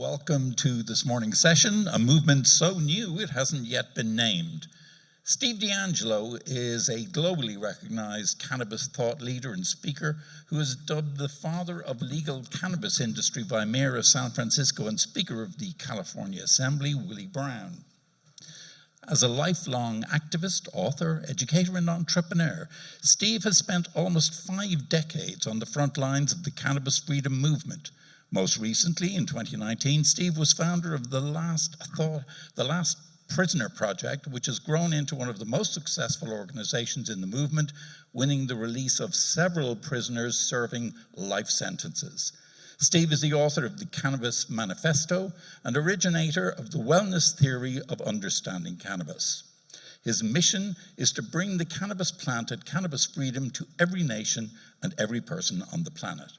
Welcome to this morning's session, a movement so new it hasn't yet been named. Steve DeAngelo is a globally recognized cannabis thought leader and speaker who is dubbed the father of legal cannabis industry by Mayor of San Francisco and Speaker of the California Assembly, Willie Brown. As a lifelong activist, author, educator, and entrepreneur, Steve has spent almost 5 decades on the front lines of the cannabis freedom movement. Most recently, in 2019, Steve was founder of the Last Prisoner Project, which has grown into one of the most successful organizations in the movement, winning the release of several prisoners serving life sentences. Steve is the author of the Cannabis Manifesto and originator of the wellness theory of understanding cannabis. His mission is to bring the cannabis plant and cannabis freedom to every nation and every person on the planet.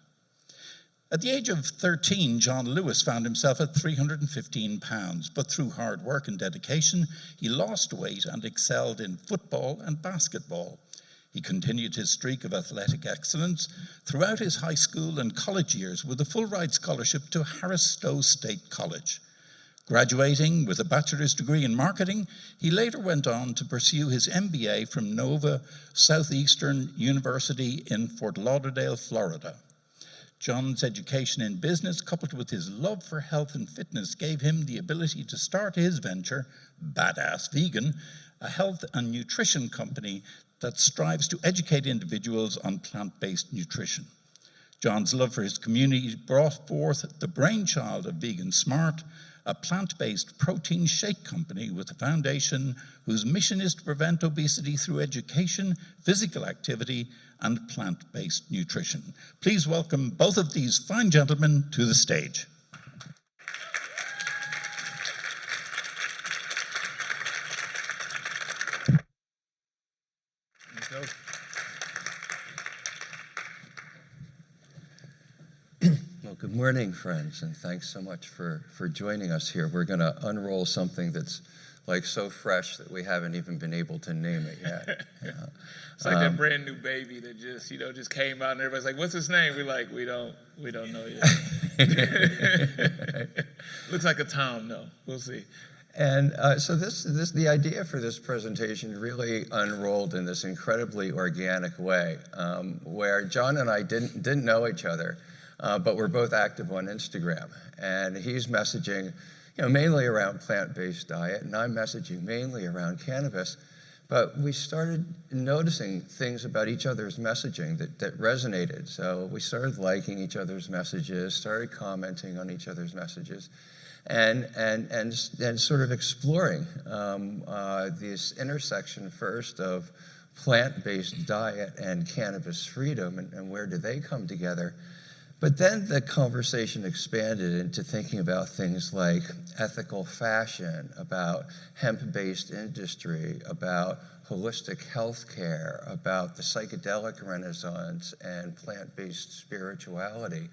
At the age of 13, John Lewis found himself at 315 pounds, but through hard work and dedication, he lost weight and excelled in football and basketball. He continued his streak of athletic excellence throughout his high school and college years with a full-ride scholarship to Harris Stowe State College. Graduating with a bachelor's degree in marketing, he later went on to pursue his MBA from Nova Southeastern University in Fort Lauderdale, Florida. John's education in business, coupled with his love for health and fitness, gave him the ability to start his venture, Badass Vegan, a health and nutrition company that strives to educate individuals on plant-based nutrition. John's love for his community brought forth the brainchild of Vegan Smart, a plant-based protein shake company with a foundation whose mission is to prevent obesity through education, physical activity, and plant-based nutrition. Please welcome both of these fine gentlemen to the stage. Well, good morning, friends, and thanks so much for joining us here. We're going to unroll something that's like so fresh that we haven't even been able to name it yet. It's like that brand new baby that just came out and everybody's like, "What's his name?" We're like, we don't know yet. Looks like a Tom, no, we'll see. And so the idea for this presentation really unrolled in this incredibly organic way, where John and I didn't know each other, but we're both active on Instagram, and he's messaging, mainly around plant-based diet, and I'm messaging mainly around cannabis. But we started noticing things about each other's messaging that resonated. So we started liking each other's messages, started commenting on each other's messages, and sort of exploring this intersection first of plant-based diet and cannabis freedom, and where do they come together. But then the conversation expanded into thinking about things like ethical fashion, about hemp-based industry, about holistic healthcare, about the psychedelic renaissance and plant-based spirituality.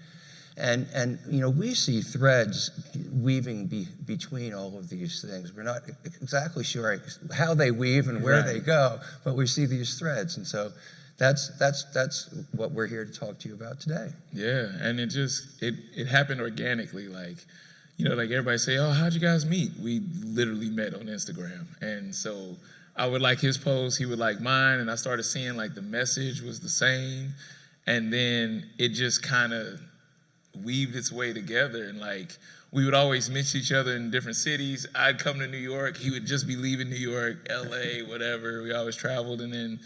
And we see threads weaving between all of these things. We're not exactly sure how they weave and where they go, but we see these threads. And so that's what we're here to talk to you about today. Yeah, and it happened organically. Like everybody say, "Oh, how'd you guys meet?" We literally met on Instagram. And so I would like his post, he would like mine, and I started seeing like the message was the same. And then it just kind of weaved its way together, and like we would always miss each other in different cities. I'd come to New York, he would just be leaving New York, LA, whatever. We always traveled. And then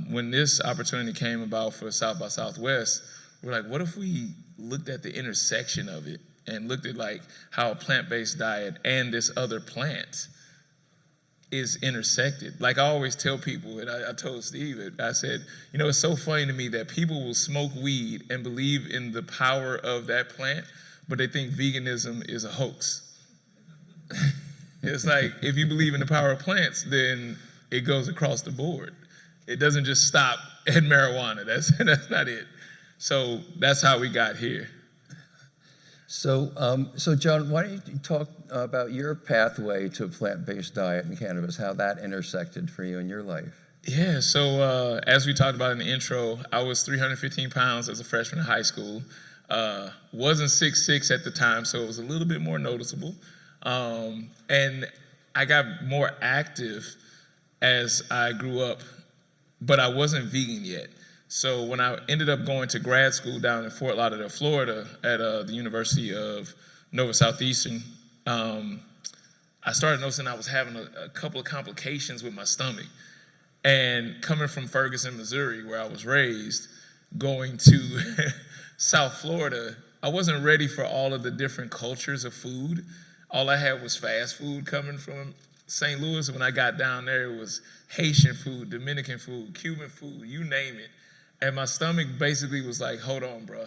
when this opportunity came about for South by Southwest, we're like, what if we looked at the intersection of it and looked at like how a plant-based diet and this other plant is intersected. Like I always tell people, and I told Steve it, I said, it's so funny to me that people will smoke weed and believe in the power of that plant, but they think veganism is a hoax. It's like, if you believe in the power of plants, then it goes across the board. It doesn't just stop at marijuana. That's not it. So that's how we got here. So John, why don't you talk about your pathway to a plant-based diet and cannabis, how that intersected for you in your life? Yeah, so as we talked about in the intro, I was 315 pounds as a freshman in high school. Wasn't 6'6" at the time, so it was a little bit more noticeable. And I got more active as I grew up, but I wasn't vegan yet. So when I ended up going to grad school down in Fort Lauderdale, Florida, at the University of Nova Southeastern, I started noticing I was having a couple of complications with my stomach. And coming from Ferguson, Missouri, where I was raised, going to South Florida, I wasn't ready for all of the different cultures of food. All I had was fast food coming from St. Louis. When I got down there, it was Haitian food, Dominican food, Cuban food, you name it. And my stomach basically was like, hold on, bro.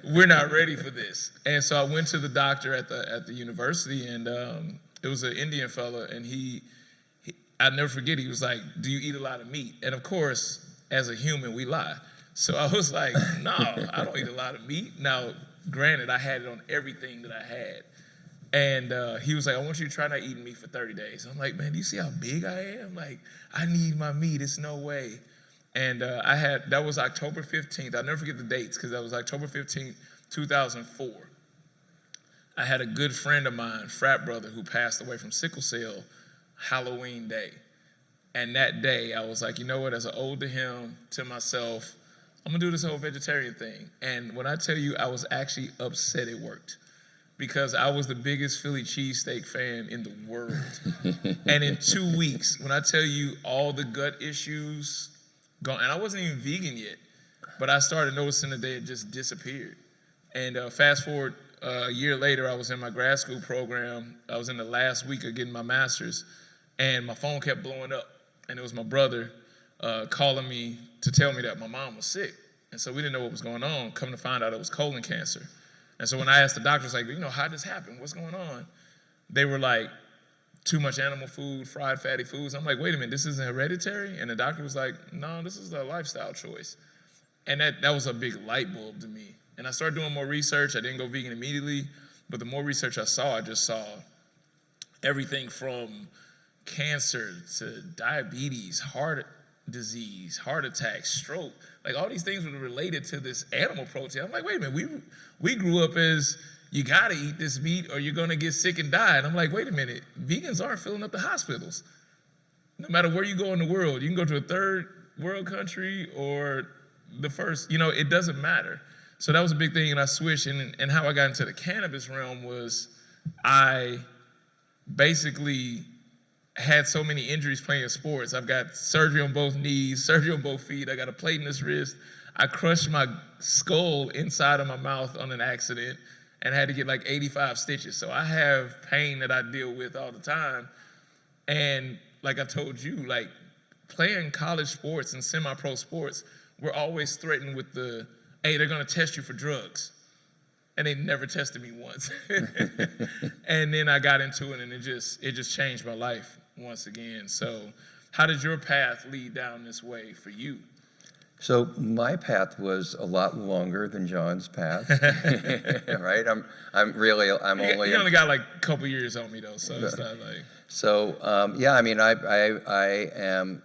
We're not ready for this. And so I went to the doctor at the university, and it was an Indian fella, and I'd never forget, he was like, do you eat a lot of meat? And of course, as a human, we lie. So I was like, no, I don't eat a lot of meat. Now, granted, I had it on everything that I had. And he was like, I want you to try not eating meat for 30 days. I'm like, man, do you see how big I am? Like, I need my meat, it's no way. And that was October 15th. I'll never forget the dates, because that was October 15th, 2004. I had a good friend of mine, frat brother, who passed away from sickle cell Halloween day. And that day, I was like, you know what, as an ode to him, to myself, I'm gonna do this whole vegetarian thing. And when I tell you, I was actually upset it worked, because I was the biggest Philly cheesesteak fan in the world. And in 2 weeks, when I tell you all the gut issues gone, and I wasn't even vegan yet, but I started noticing that they had just disappeared. And fast forward a year later, I was in my grad school program. I was in the last week of getting my master's, and my phone kept blowing up. And it was my brother calling me to tell me that my mom was sick. And so we didn't know what was going on. Come to find out, it was colon cancer. And so when I asked the doctors, like, how'd this happen? What's going on? They were like, too much animal food, fried fatty foods. I'm like, wait a minute, this isn't hereditary? And the doctor was like, no, this is a lifestyle choice. And that was a big light bulb to me. And I started doing more research. I didn't go vegan immediately, but the more research I saw, I just saw everything from cancer to diabetes, heart disease, heart attack, stroke. Like, all these things were related to this animal protein. I'm like, wait a minute, we grew up as, you gotta eat this meat or you're gonna get sick and die. And I'm like, wait a minute, vegans aren't filling up the hospitals. No matter where you go in the world, you can go to a third world country or the first, it doesn't matter. So that was a big thing, and I switched. And how I got into the cannabis realm was, I basically had so many injuries playing sports. I've got surgery on both knees, surgery on both feet. I got a plate in this wrist. I crushed my skull inside of my mouth on an accident and had to get like 85 stitches. So I have pain that I deal with all the time. And like I told you, like, playing college sports and semi-pro sports, we're always threatened with hey, they're gonna test you for drugs. And they never tested me once. And then I got into it, and it just changed my life once again. So how did your path lead down this way for you? So my path was a lot longer than John's path, right? You only got like a couple years on me though, so it's not like. So I am,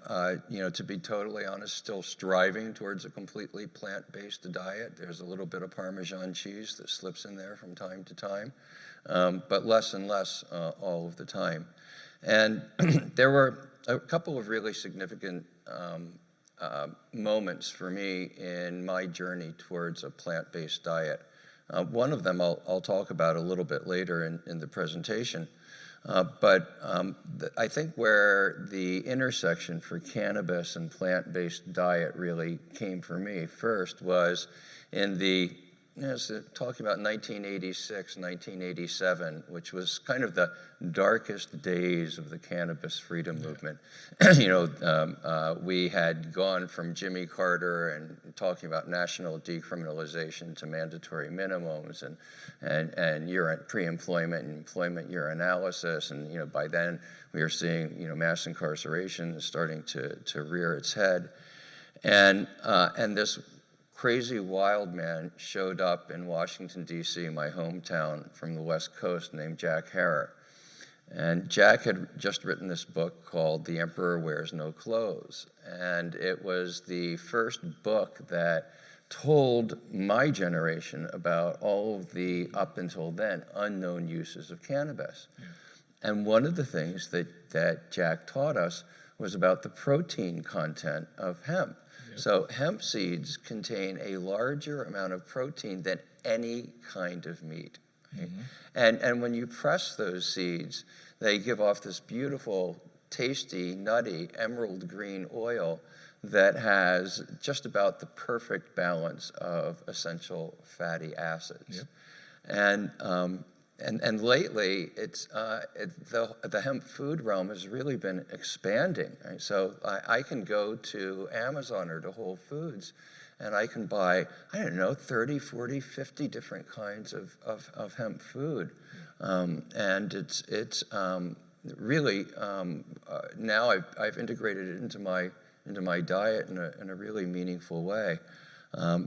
to be totally honest, still striving towards a completely plant-based diet. There's a little bit of Parmesan cheese that slips in there from time to time, but less and less all of the time. And there were a couple of really significant moments for me in my journey towards a plant-based diet. One of them I'll talk about a little bit later in the presentation. But I think where the intersection for cannabis and plant-based diet really came for me first was in talking about 1986, 1987, which was kind of the darkest days of the cannabis freedom movement. We had gone from Jimmy Carter and talking about national decriminalization to mandatory minimums and pre-employment and employment urinalysis, and by then we were seeing mass incarceration starting to rear its head, and this crazy wild man showed up in Washington, D.C., my hometown, from the West Coast, named Jack Herer. And Jack had just written this book called The Emperor Wears No Clothes. And it was the first book that told my generation about all of the, up until then, unknown uses of cannabis. Yeah. And one of the things that Jack taught us was about the protein content of hemp. Yep. So hemp seeds contain a larger amount of protein than any kind of meat. Right? Mm-hmm. And when you press those seeds, they give off this beautiful, tasty, nutty, emerald green oil that has just about the perfect balance of essential fatty acids. Yep. And lately, the hemp food realm has really been expanding. Right? So I can go to Amazon or to Whole Foods, and I can buy, I don't know, 30, 40, 50 different kinds of hemp food. And it's really, now I've integrated it into my diet in a really meaningful way.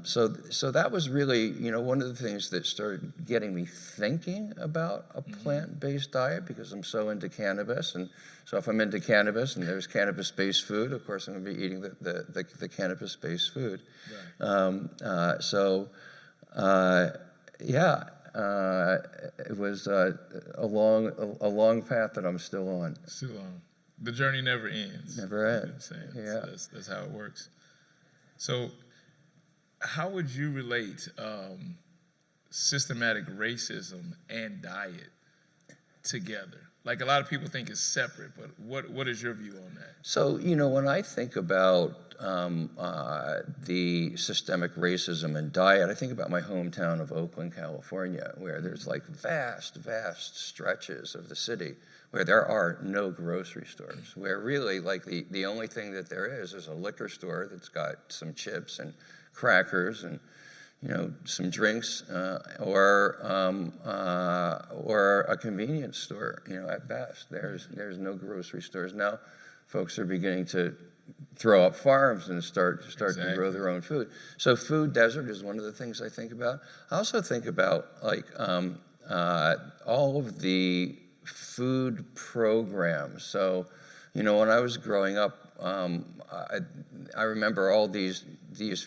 So that was really, one of the things that started getting me thinking about a plant-based diet, because I'm so into cannabis. And so if I'm into cannabis and there's cannabis-based food, of course I'm going to be eating the cannabis-based food. Right. It was a long path that I'm still on. Still on. The journey never ends. Never ends. Yeah. So that's how it works. So how would you relate systematic racism and diet together? Like, a lot of people think it's separate, but what is your view on that? So, when I think about the systemic racism and diet, I think about my hometown of Oakland, California, where there's like vast stretches of the city where there are no grocery stores, where really like the only thing that there is a liquor store that's got some chips and crackers and some drinks, or a convenience store. At best, there's no grocery stores now. Folks are beginning to throw up farms and start exactly. to grow their own food. So food desert is one of the things I think about. I also think about like all of the food programs. So, when I was growing up, I remember all these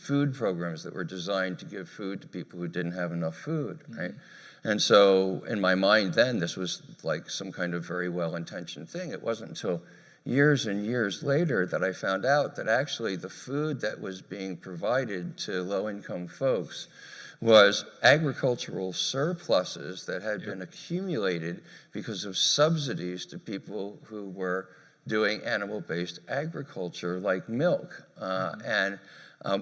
food programs that were designed to give food to people who didn't have enough food, right? And so in my mind then, this was like some kind of very well-intentioned thing. It wasn't until years and years later that I found out that actually the food that was being provided to low-income folks was agricultural surpluses that had been accumulated because of subsidies to people who were doing animal-based agriculture like milk. And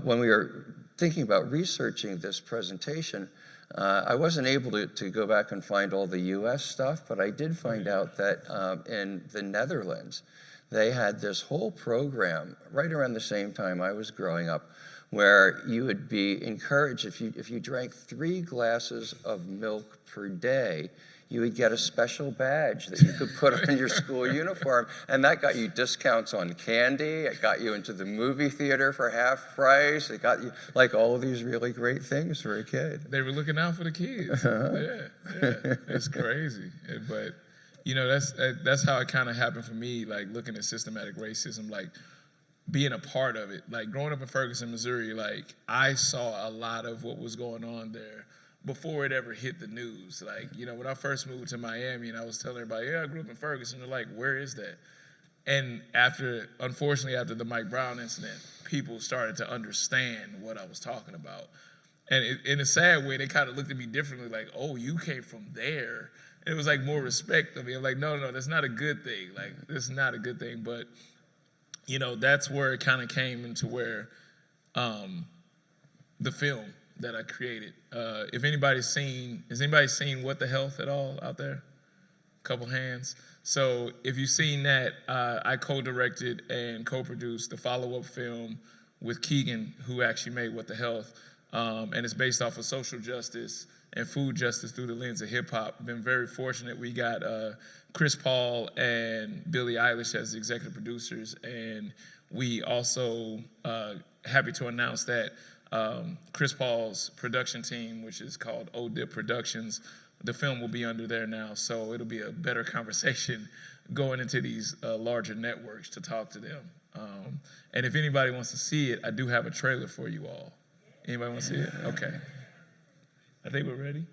when we were thinking about researching this presentation, I wasn't able to go back and find all the US stuff, but I did find out that in the Netherlands, they had this whole program right around the same time I was growing up, where you would be encouraged, if you drank 3 glasses of milk per day, you would get a special badge that you could put on your school uniform, and that got you discounts on candy. It got you into the movie theater for half price. It got you like all of these really great things for a kid. They were looking out for the kids. Yeah, it's crazy. But that's how it kind of happened for me. Like looking at systematic racism, like being a part of it. Like growing up in Ferguson, Missouri, like I saw a lot of what was going on there before it ever hit the news. Like, when I first moved to Miami and I was telling everybody, I grew up in Ferguson, they're like, where is that? And unfortunately, after the Mike Brown incident, people started to understand what I was talking about. And in a sad way, they kind of looked at me differently, like, oh, you came from there. And it was like more respect of me. I'm like, no, that's not a good thing. Like, this is not a good thing. But, that's where it kind of came into where the film that I created. Has anybody seen What the Health at all out there? Couple hands. So if you've seen that, I co-directed and co-produced the follow-up film with Keegan, who actually made What the Health. And it's based off of social justice and food justice through the lens of hip hop. Been very fortunate. We got Chris Paul and Billie Eilish as the executive producers. And we also happy to announce that Chris Paul's production team, which is called ODIP Productions, the film will be under there now, so it'll be a better conversation going into these larger networks to talk to them. And if anybody wants to see it, I do have a trailer for you all. Anybody want to see it? Okay. I think we're ready.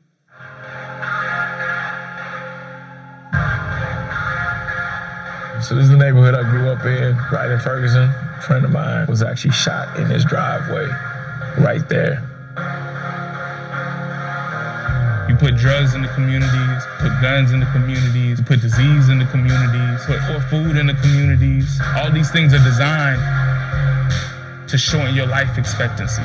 So this is the neighborhood I grew up in, right in Ferguson. A friend of mine was actually shot in his driveway, right there. You put drugs in the communities, put guns in the communities, put disease in the communities, put food in the communities. All these things are designed to shorten your life expectancy.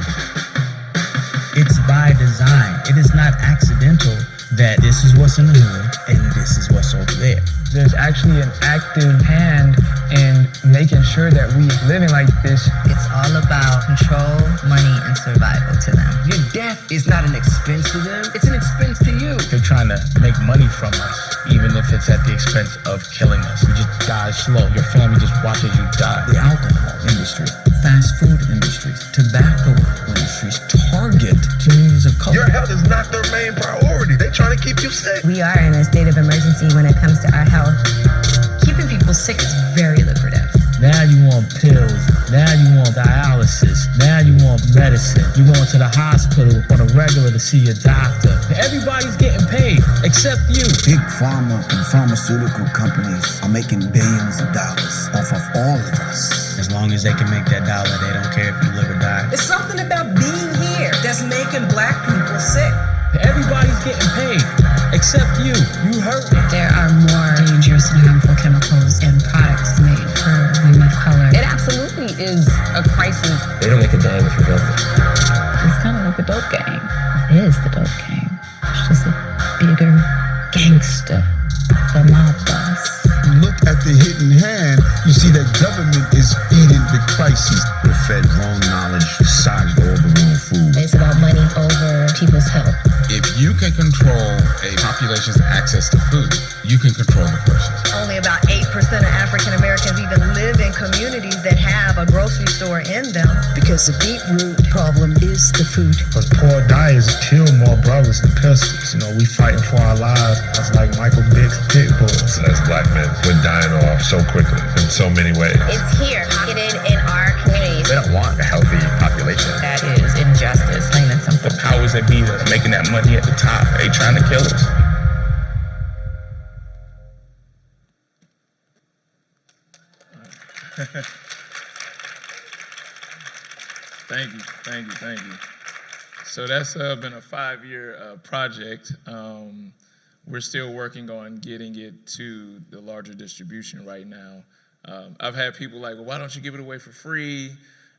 It's by design. It is not accidental that this is what's in the hood and this is what's over there. There's actually an active hand in making sure that we living like this. It's all about control, money, and survival to them. Your death is not an expense to them, it's an expense to you. They're trying to make money from us, even if it's at the expense of killing us. We just die slow. Your family just watches you die. The alcohol industry, fast food industries, tobacco industries target communities of color. Your health is not their main priority. They're trying to keep you sick. We are in a state of emergency when it comes to our health. Keeping people sick is very lucrative. Now you want pills. Now you want dialysis. Now you want medicine. You going to the hospital on a regular to see your doctor. Everybody's getting paid except you. Big pharma and pharmaceutical companies are making billions of dollars off of all of us. As long as they can make that dollar, they don't care if you live or die. There's something about being here that's making black people sick. Everybody's getting paid except you. You hurt me. There are more dangerous and harmful chemicals in products made for women of color. It absolutely is a crisis. They don't make a dime if you're healthy. It's kind of like the dope game. It is the dope game. It's just a bigger gangster, the mob boss. You look at the hidden hand, you see that government is feeding the crisis. We're fed wrong knowledge, decided over wrong food. It's about money over people's health. If you can control a population's access to food, you can control the person. Only about 8% of African Americans even live in communities that have a grocery store in them. Because the deep root problem is the food. Because poor diets kill more brothers than pistols. You know, we fighting for our lives. It's like Michael Vick's pit bulls. As black men, we're dying off so quickly in so many ways. It's here, pocketed in our communities. They don't want a healthy population. That is injustice, plain and simple. The powers that be that are making that money at the top, they trying to kill us. Thank you. So that's been a 5-year project. We're still working on getting it to the larger distribution right now. I've had people like, well, why don't you give it away for free?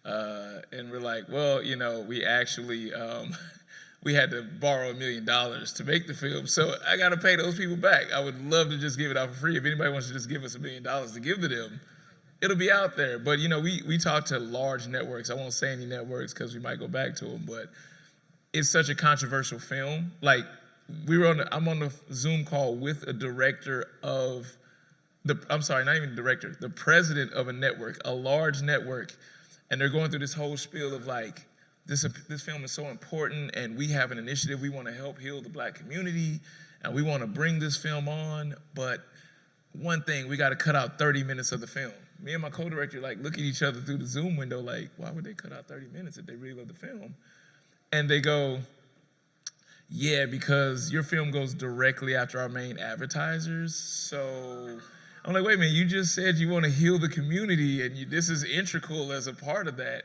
And we're like, well, you know, we actually, we had to borrow $1 million to make the film, so I gotta pay those people back. I would love to just give it out for free. If anybody wants to just give us $1 million to give to them, it'll be out there. But you know, we talk to large networks. I won't say any networks because we might go back to them, but it's such a controversial film. Like, I'm on the Zoom call with a director of not even director, the president of a network, a large network, and they're going through this whole spiel of like, this film is so important, and we have an initiative. We want to help heal the black community, and we want to bring this film on, but one thing, we got to cut out 30 minutes of the film. Me and my co-director like look at each other through the Zoom window like, why would they cut out 30 minutes if they really love the film? And they go, yeah, because your film goes directly after our main advertisers. So I'm like, wait a minute, you just said you want to heal the community, and this is integral as a part of that.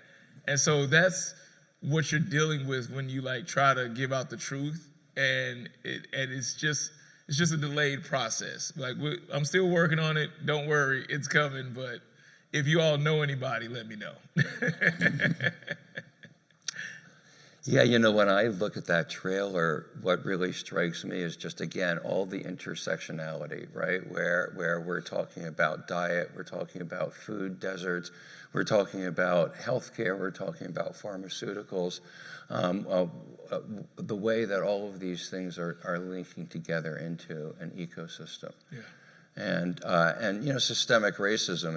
And so that's what you're dealing with when you like try to give out the truth, and it's just a delayed process. Like, I'm still working on it. Don't worry, it's coming. But if you all know anybody, let me know. Yeah, you know, when I look at that trailer, what really strikes me is just, again, all the intersectionality, right? Where we're talking about diet, we're talking about food deserts, we're talking about healthcare, we're talking about pharmaceuticals, the way that all of these things are linking together into an ecosystem. Yeah. And you know, systemic racism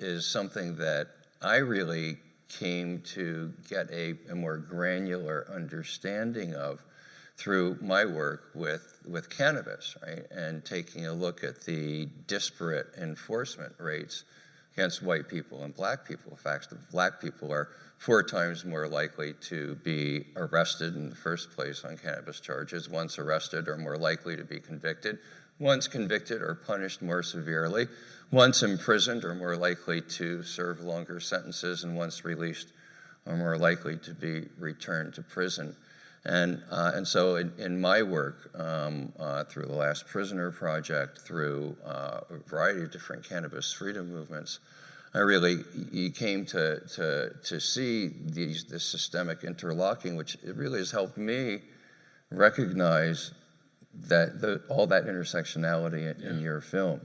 is something that I really came to get a more granular understanding of through my work with cannabis, right? And taking a look at the disparate enforcement rates against white people and black people. In fact, black people are 4 times more likely to be arrested in the first place on cannabis charges. Once arrested, are more likely to be convicted. Once convicted, are punished more severely. Once imprisoned, are more likely to serve longer sentences, and once released, are more likely to be returned to prison. And so in my work, through the Last Prisoner Project, through a variety of different cannabis freedom movements, you came to see this systemic interlocking, which it really has helped me recognize that all that intersectionality in your film.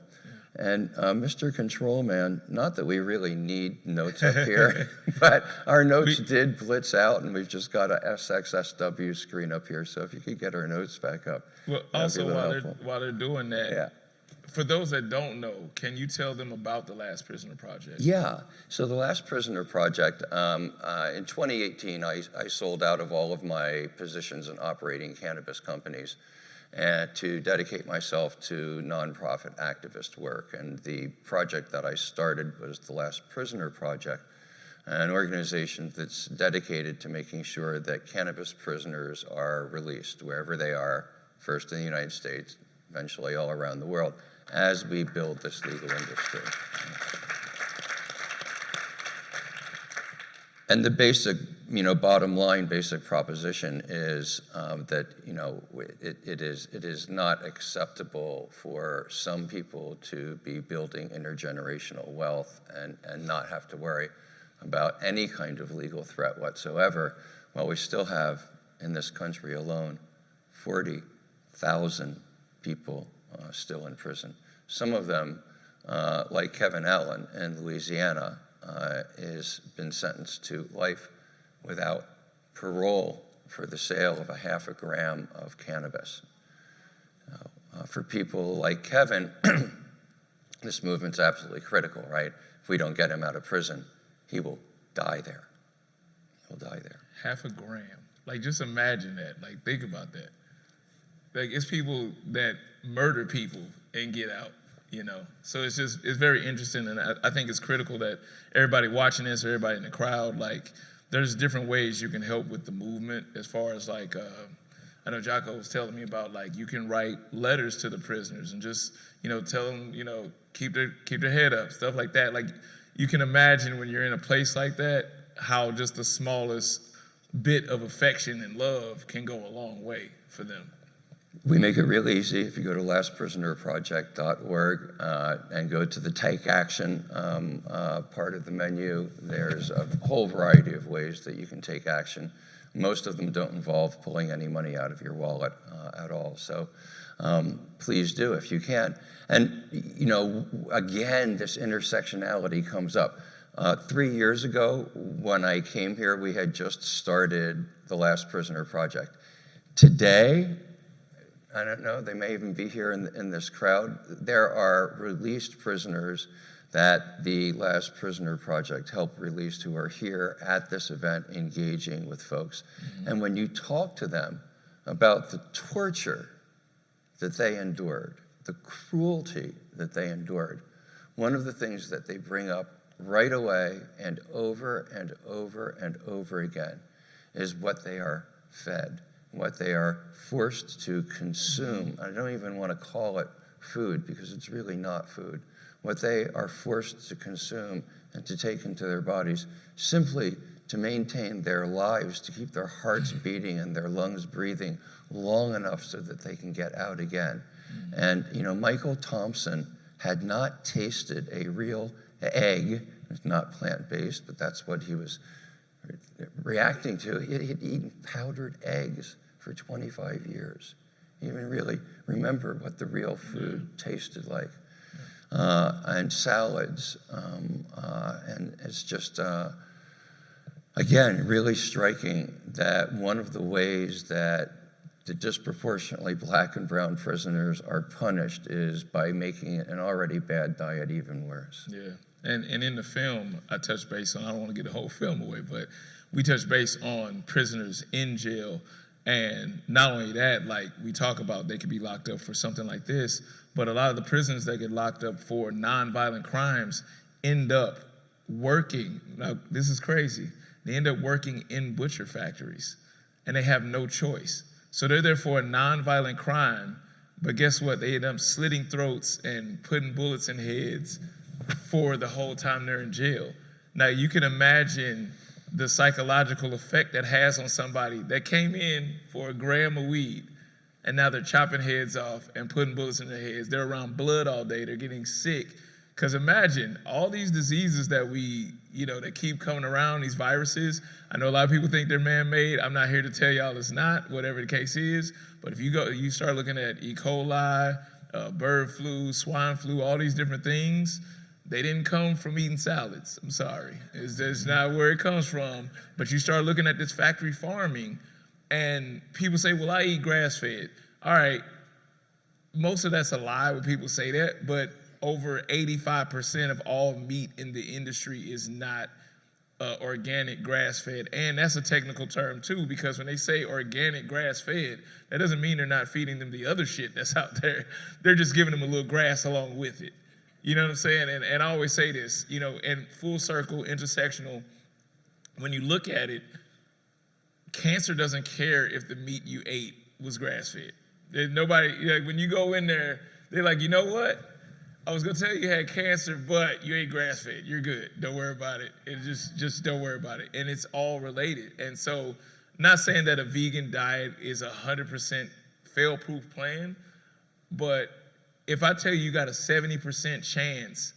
And Mr. Control Man, not that we really need notes up here, but our notes did blitz out, and we've just got a SXSW screen up here. So if you could get our notes back up. Well, also while they're doing that, for those that don't know, can you tell them about the Last Prisoner Project? Yeah. So the Last Prisoner Project, in 2018, I sold out of all of my positions in operating cannabis companies to dedicate myself to nonprofit activist work. And the project that I started was the Last Prisoner Project, an organization that's dedicated to making sure that cannabis prisoners are released wherever they are, first in the United States, eventually all around the world, as we build this legal industry. And the basic, bottom line, basic proposition is that, it is not acceptable for some people to be building intergenerational wealth and not have to worry about any kind of legal threat whatsoever, while we still have, in this country alone, 40,000 people still in prison. Some of them, like Kevin Allen in Louisiana, has been sentenced to life without parole for the sale of 0.5 gram of cannabis. For people like Kevin, this movement's absolutely critical, right? If we don't get him out of prison, he will die there. He'll die there. 0.5 gram. Like, just imagine that. Like, think about that. Like, it's people that murder people and get out. So it's very interesting, and I think it's critical that everybody watching this, or everybody in the crowd, like, there's different ways you can help with the movement, as far as like, I know Jocko was telling me about, like, you can write letters to the prisoners and just, tell them, keep their head up, stuff like that. Like, you can imagine when you're in a place like that, how just the smallest bit of affection and love can go a long way for them. We make it real easy. If you go to lastprisonerproject.org and go to the Take Action part of the menu, there's a whole variety of ways that you can take action. Most of them don't involve pulling any money out of your wallet at all. So please do if you can. And, again, this intersectionality comes up. 3 years ago, when I came here, we had just started the Last Prisoner Project. Today, I don't know, they may even be here in this crowd, there are released prisoners that the Last Prisoner Project helped release who are here at this event engaging with folks. Mm-hmm. And when you talk to them about the torture that they endured, the cruelty that they endured, one of the things that they bring up right away and over and over and over again is what they are fed, what they are forced to consume. I don't even want to call it food, because it's really not food. What they are forced to consume and to take into their bodies simply to maintain their lives, to keep their hearts beating and their lungs breathing long enough so that they can get out again. And Michael Thompson had not tasted a real egg. It's not plant-based, but that's what he was reacting to. He had eaten powdered eggs for 25 years. He didn't really remember what the real food tasted like. And salads, and it's just, again, really striking that one of the ways that the disproportionately black and brown prisoners are punished is by making an already bad diet even worse. Yeah, and in the film, I touched base on, I don't want to get the whole film away, but we touched base on prisoners in jail. And not only that, like we talk about, they could be locked up for something like this, but a lot of the prisoners that get locked up for nonviolent crimes, end up working, now this is crazy, they end up working in butcher factories and they have no choice. So they're there for a nonviolent crime, but guess what? They end up slitting throats and putting bullets in heads for the whole time they're in jail. Now you can imagine the psychological effect that has on somebody that came in for a gram of weed and now they're chopping heads off and putting bullets in their heads. They're around blood all day, they're getting sick. Because imagine all these diseases that that keep coming around, these viruses. I know a lot of people think they're man-made. I'm not here to tell y'all it's not, whatever the case is. But if you start looking at E. coli, bird flu, swine flu, all these different things, they didn't come from eating salads. I'm sorry. It's not where it comes from. But you start looking at this factory farming, and people say, well, I eat grass-fed. All right, most of that's a lie when people say that, but over 85% of all meat in the industry is not organic grass-fed. And that's a technical term too, because when they say organic grass-fed, that doesn't mean they're not feeding them the other shit that's out there. They're just giving them a little grass along with it. You know what I'm saying? And I always say this, in full circle, intersectional, when you look at it, cancer doesn't care if the meat you ate was grass-fed. There's nobody, when you go in there, they're like, you know what? I was gonna tell you had cancer, but you ate grass-fed. You're good. Don't worry about it. Just don't worry about it. And it's all related. And so, not saying that a vegan diet is 100% fail-proof plan, but if I tell you got a 70% chance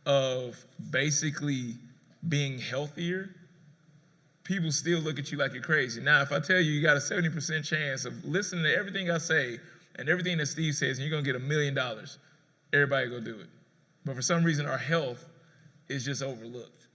of basically being healthier, people still look at you like you're crazy. Now, if I tell you got a 70% chance of listening to everything I say and everything that Steve says, and you're gonna get $1 million, everybody go do it. But for some reason, our health is just overlooked.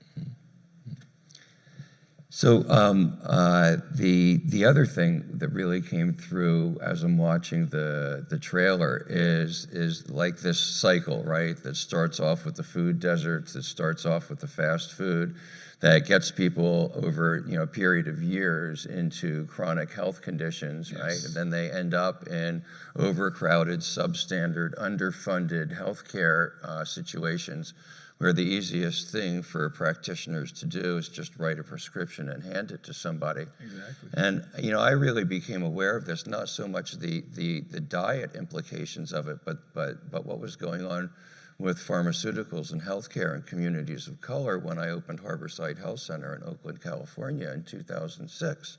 So the other thing that really came through as I'm watching the trailer is like this cycle, right? That starts off with the food deserts, that starts off with the fast food, that gets people over a period of years into chronic health conditions, yes. Right? And then they end up in overcrowded, substandard, underfunded healthcare situations, where the easiest thing for practitioners to do is just write a prescription and hand it to somebody. Exactly. And I really became aware of this, not so much the diet implications of it, but what was going on with pharmaceuticals and healthcare in communities of color when I opened Harborside Health Center in Oakland, California in 2006.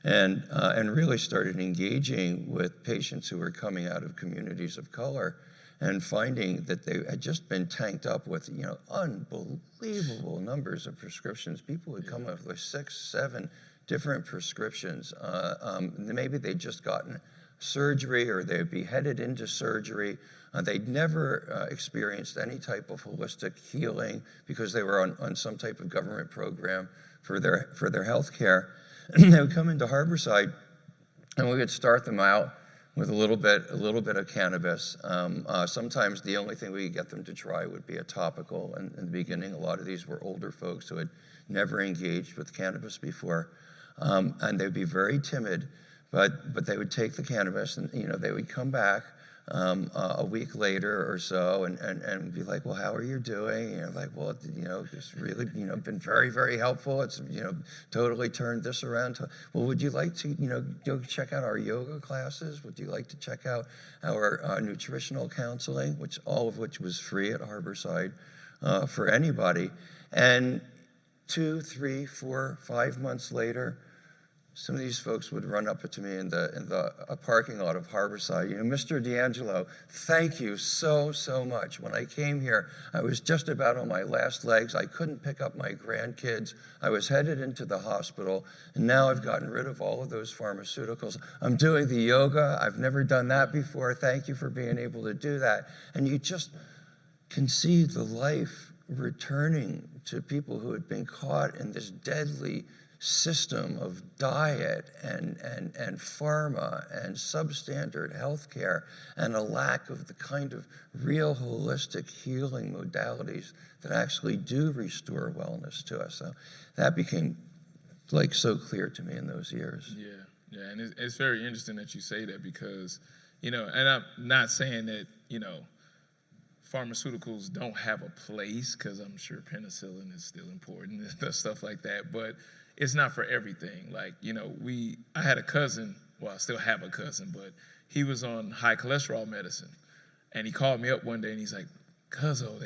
And really started engaging with patients who were coming out of communities of color and finding that they had just been tanked up with unbelievable numbers of prescriptions. People would come up with 6, 7 different prescriptions. Maybe they'd just gotten surgery or they'd be headed into surgery. They'd never experienced any type of holistic healing because they were on some type of government program for their health care. And they would come into Harborside and we would start them out with a little bit of cannabis. Sometimes the only thing we could get them to try would be a topical. And in the beginning, a lot of these were older folks who had never engaged with cannabis before. And they'd be very timid, but they would take the cannabis and they would come back a week later or so and be like, well, how are you doing? Like, well, it's really, been very, very helpful. It's, totally turned this around. Well, would you like to, go check out our yoga classes? Would you like to check out our nutritional counseling, all of which was free at Harborside for anybody? And 2, 3, 4, 5 months later, some of these folks would run up to me in the parking lot of Harborside. Mr. DeAngelo, thank you so much. When I came here, I was just about on my last legs. I couldn't pick up my grandkids. I was headed into the hospital, and now I've gotten rid of all of those pharmaceuticals. I'm doing the yoga. I've never done that before. Thank you for being able to do that. And you just can see the life returning to people who had been caught in this deadly system of diet and pharma and substandard healthcare and a lack of the kind of real holistic healing modalities that actually do restore wellness to us. So that became so clear to me in those years. Yeah, and it's very interesting that you say that because, and I'm not saying that, pharmaceuticals don't have a place, because I'm sure penicillin is still important and stuff like that, but it's not for everything. Like, you know, I had a cousin, well, I still have a cousin, but he was on high cholesterol medicine. And he called me up one day and he's like, Cuzzo,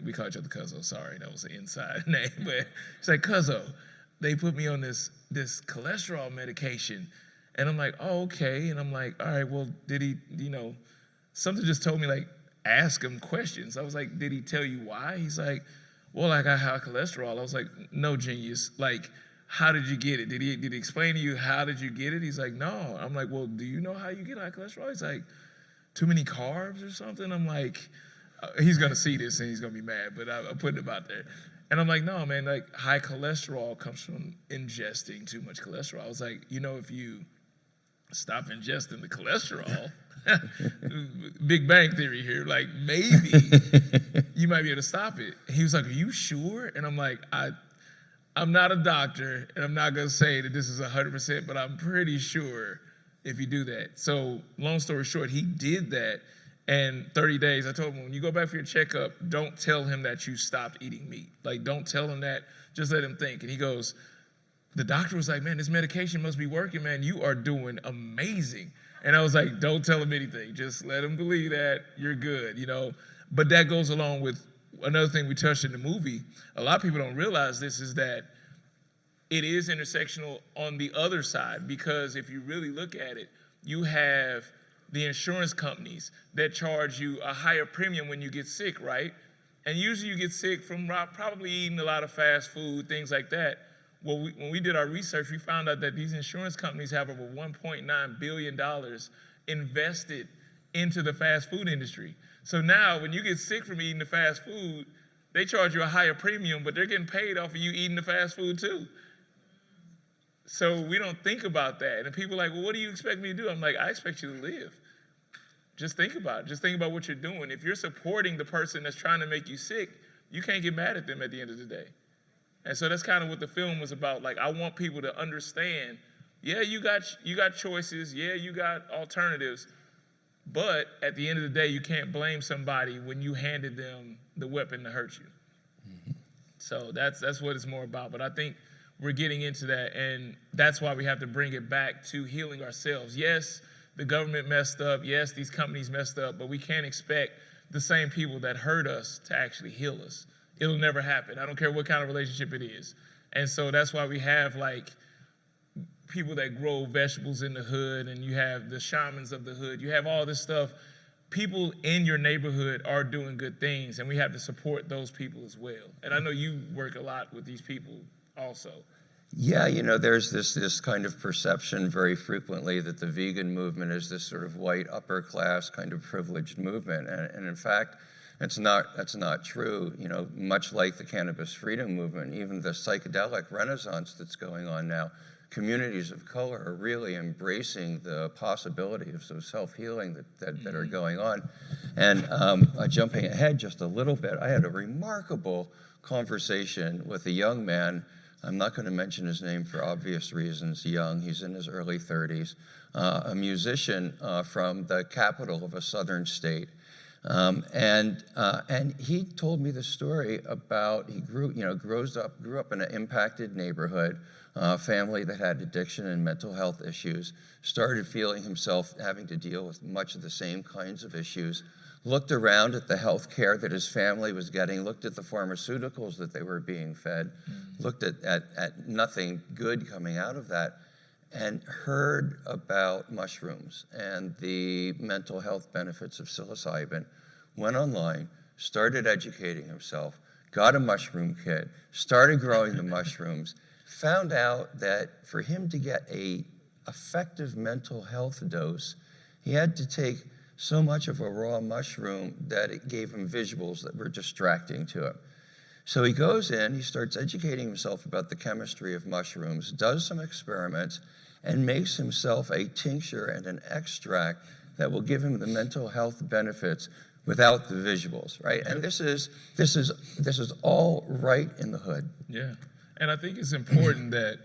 we call each other Cuzzo, sorry, that was an inside name, but he's like, Cuzzo, they put me on this cholesterol medication. And I'm like, oh, okay. And I'm like, all right, well, did he, you know, something just told me, like, ask him questions. I was like, did he tell you why? He's like, well, I got high cholesterol. I was like, no, genius. Like, how did you get it? Did he explain to you how did you get it? He's like, no. I'm like, well, do you know how you get high cholesterol? He's like, too many carbs or something? I'm like, he's gonna see this and he's gonna be mad, but I'm putting him out there. And I'm like, no, man, like high cholesterol comes from ingesting too much cholesterol. I was like, you know, if you stop ingesting the cholesterol, Big Bang Theory here, like maybe you might be able to stop it. He was like, are you sure? And I'm like, I'm not a doctor and I'm not gonna say that this is 100%, but I'm pretty sure if you do that. So long story short, he did that. And 30 days, I told him, when you go back for your checkup, don't tell him that you stopped eating meat. Like, don't tell him that, just let him think. And he goes, the doctor was like, man, this medication must be working, man. You are doing amazing. And I was like, don't tell him anything. Just let him believe that you're good, you know? But that goes along with another thing we touched in the movie. A lot of people don't realize this, is that it is intersectional on the other side, because if you really look at it, you have the insurance companies that charge you a higher premium when you get sick, right? And usually you get sick from probably eating a lot of fast food, things like that. Well, when we did our research, we found out that these insurance companies have over $1.9 billion invested into the fast food industry. So now when you get sick from eating the fast food, they charge you a higher premium, but they're getting paid off of you eating the fast food too. So we don't think about that. And people are like, well, what do you expect me to do? I'm like, I expect you to live. Just think about it. Just think about what you're doing. If you're supporting the person that's trying to make you sick, you can't get mad at them at the end of the day. And so that's kind of what the film was about. Like, I want people to understand, yeah, you got choices. Yeah, you got alternatives. But at the end of the day, you can't blame somebody when you handed them the weapon to hurt you. Mm-hmm. So that's what it's more about. But I think we're getting into that, and that's why we have to bring it back to healing ourselves. Yes, the government messed up. Yes, these companies messed up, but we can't expect the same people that hurt us to actually heal us. It'll never happen. I don't care what kind of relationship it is. And so that's why we have like people that grow vegetables in the hood, and you have the shamans of the hood. You have all this stuff. People in your neighborhood are doing good things, and we have to support those people as well. And I know you work a lot with these people also. Yeah, you know, there's this kind of perception very frequently that the vegan movement is this sort of white upper class kind of privileged movement, and in fact, that's not true. You know, much like the cannabis freedom movement, even the psychedelic renaissance that's going on now, communities of color are really embracing the possibility of some self-healing that are going on. And jumping ahead just a little bit, I had a remarkable conversation with a young man. I'm not going to mention his name for obvious reasons. Young, he's in his early 30s, a musician from the capital of a southern state. And he told me the story about he grew up in an impacted neighborhood, family that had addiction and mental health issues, started feeling himself having to deal with much of the same kinds of issues, looked around at the health care that his family was getting, looked at the pharmaceuticals that they were being fed, looked at nothing good coming out of that, and heard about mushrooms and the mental health benefits of psilocybin, went online, started educating himself, got a mushroom kit, started growing the mushrooms, found out that for him to get a effective mental health dose, he had to take so much of a raw mushroom that it gave him visuals that were distracting to him. So he goes in, he starts educating himself about the chemistry of mushrooms, does some experiments, and makes himself a tincture and an extract that will give him the mental health benefits without the visuals, right? And this is all right in the hood. Yeah, and I think it's important that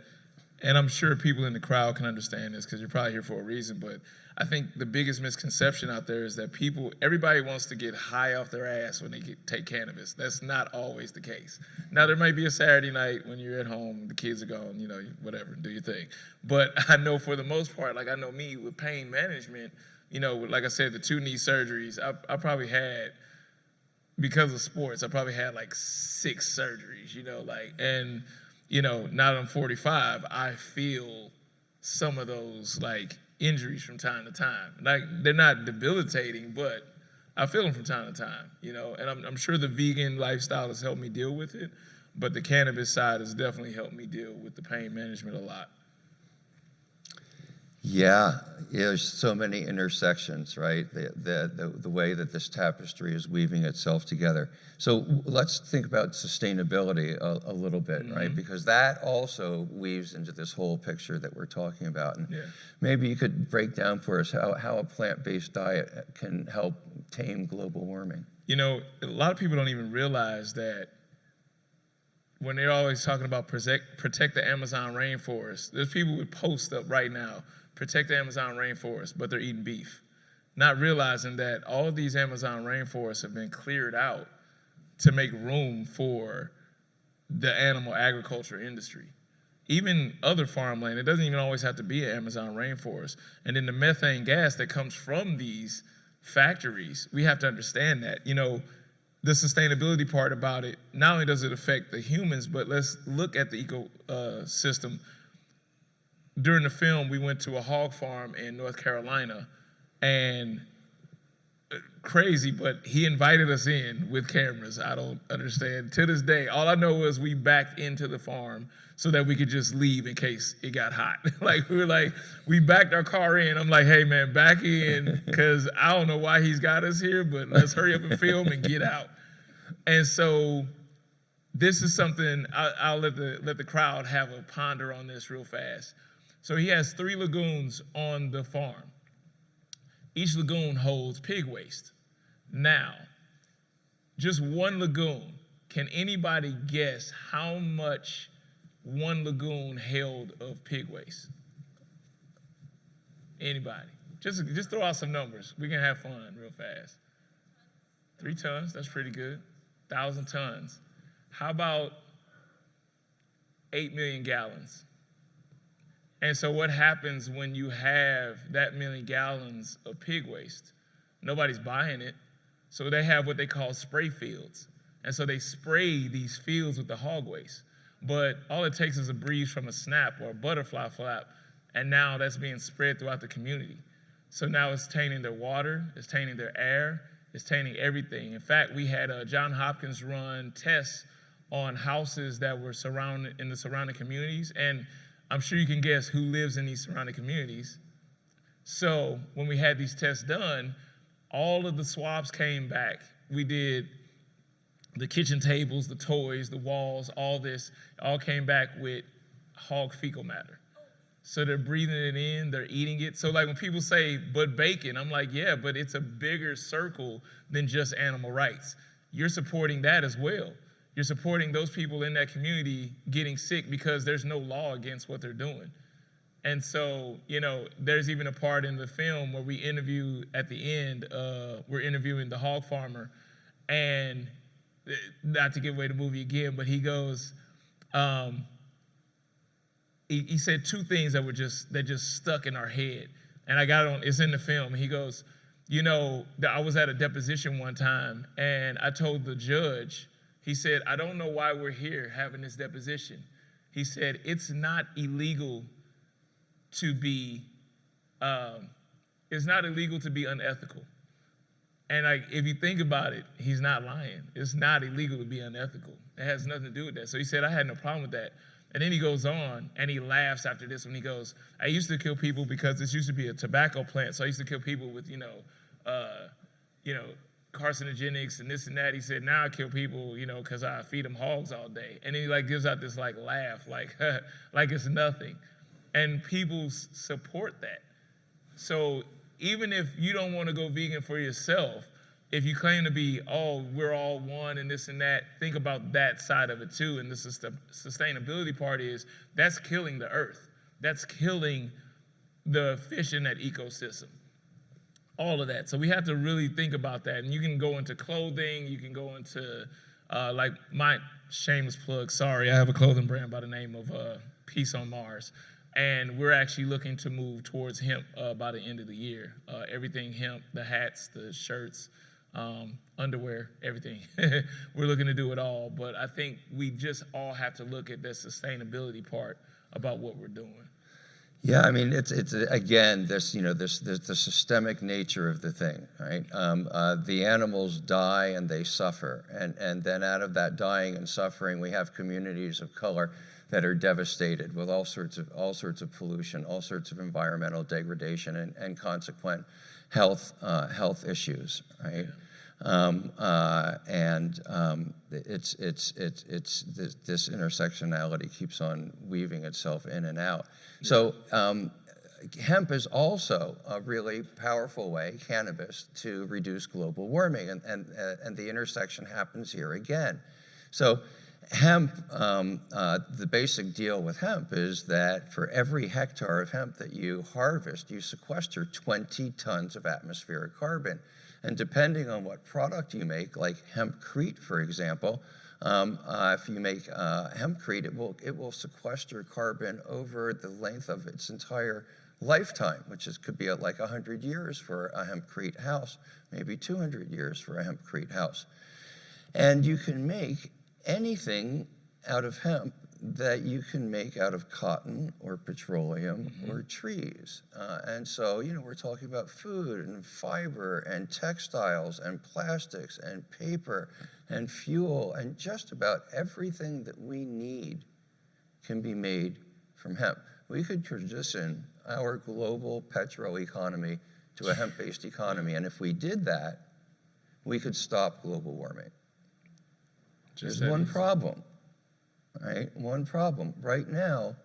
and I'm sure people in the crowd can understand this because you're probably here for a reason, but I think the biggest misconception out there is that everybody wants to get high off their ass when they take cannabis. That's not always the case. Now, there might be a Saturday night when you're at home, the kids are gone, you know, whatever, do your thing. But I know for the most part, like I know me with pain management, you know, like I said, the 2 knee surgeries, I probably had, because of sports, I probably had like 6 surgeries, you know, like, and, you know, now that I'm 45, I feel some of those like injuries from time to time. Like, they're not debilitating, but I feel them from time to time, you know, and I'm sure the vegan lifestyle has helped me deal with it, but the cannabis side has definitely helped me deal with the pain management a lot. Yeah, there's so many intersections, right? The way that this tapestry is weaving itself together. So let's think about sustainability a little bit, right? Because that also weaves into this whole picture that we're talking about. And maybe you could break down for us how a plant-based diet can help tame global warming. You know, a lot of people don't even realize that when they're always talking about protect the Amazon rainforest, there's people who post up right now, protect the Amazon rainforest, but they're eating beef. Not realizing that all of these Amazon rainforests have been cleared out to make room for the animal agriculture industry. Even other farmland, it doesn't even always have to be an Amazon rainforest. And then the methane gas that comes from these factories, we have to understand that. You know, the sustainability part about it, not only does it affect the humans, but let's look at the ecosystem. During the film, we went to a hog farm in North Carolina, and crazy, but he invited us in with cameras. I don't understand. To this day, all I know is we backed into the farm so that we could just leave in case it got hot. We backed our car in. I'm like, hey man, back in, because I don't know why he's got us here, but let's hurry up and film and get out. And so this is something, I'll let the crowd have a ponder on this real fast. So he has 3 lagoons on the farm. Each lagoon holds pig waste. Now, just one lagoon, can anybody guess how much one lagoon held of pig waste? Anybody? Just throw out some numbers. We can have fun real fast. 3 tons, that's pretty good. 1,000 tons. How about 8 million gallons? And so what happens when you have that million gallons of pig waste? Nobody's buying it. So they have what they call spray fields. And so they spray these fields with the hog waste. But all it takes is a breeze from a snap or a butterfly flap, and now that's being spread throughout the community. So now it's tainting their water, it's tainting their air, it's tainting everything. In fact, we had John Hopkins run tests on houses that were in the surrounding communities, and I'm sure you can guess who lives in these surrounding communities. So when we had these tests done, all of the swabs came back. We did the kitchen tables, the toys, the walls, all this, all came back with hog fecal matter. So they're breathing it in, they're eating it. So like when people say, but bacon, I'm like, yeah, but it's a bigger circle than just animal rights. You're supporting that as well. You're supporting those people in that community getting sick because there's no law against what they're doing. And so, you know, there's even a part in the film where we interview at the end, we're interviewing the hog farmer, and not to give away the movie again, but he goes, he said 2 things that just stuck in our head. And I got on, it's in the film. He goes, you know, I was at a deposition one time, and I told the judge, he said, I don't know why we're here having this deposition. He said, it's not illegal to be, unethical. And like, if you think about it, he's not lying. It's not illegal to be unethical. It has nothing to do with that. So he said, I had no problem with that. And then he goes on and he laughs after this when he goes, I used to kill people because this used to be a tobacco plant. So I used to kill people with, carcinogenics and this and that. He said, now I kill people, because I feed them hogs all day. And then he gives out this laugh, like it's nothing. And people support that. So even if you don't want to go vegan for yourself, if you claim to be, we're all one and this and that, think about that side of it too. And the sustainability part is, that's killing the earth. that's killing the fish in that ecosystem. All of that. So we have to really think about that. And you can go into clothing, you can go into, like my shameless plug, sorry, I have a clothing brand by the name of Peace on Mars. And we're actually looking to move towards hemp by the end of the year. Everything hemp, the hats, the shirts, underwear, everything. We're looking to do it all. But I think we just all have to look at the sustainability part about what we're doing. Yeah, I mean, it's again, this, you know, this the systemic nature of the thing, right? The animals die and they suffer, and then out of that dying and suffering, we have communities of color that are devastated with all sorts of pollution, all sorts of environmental degradation, and consequent health issues, right? It's this intersectionality keeps on weaving itself in and out. So hemp is also a really powerful way, cannabis, to reduce global warming, and the intersection happens here again. So hemp, the basic deal with hemp is that for every hectare of hemp that you harvest, you sequester 20 tons of atmospheric carbon. And depending on what product you make, like hempcrete, for example, if you make hempcrete, it will sequester carbon over the length of its entire lifetime, which could be like 100 years for a hempcrete house, maybe 200 years for a hempcrete house. And you can make anything out of hemp that you can make out of cotton or petroleum or trees. And so, you know, we're talking about food and fiber and textiles and plastics and paper and fuel, and just about everything that we need can be made from hemp. We could transition our global petro-economy to a hemp-based economy, and if we did that, we could stop global warming. There's one problem. Right? One problem. Right now,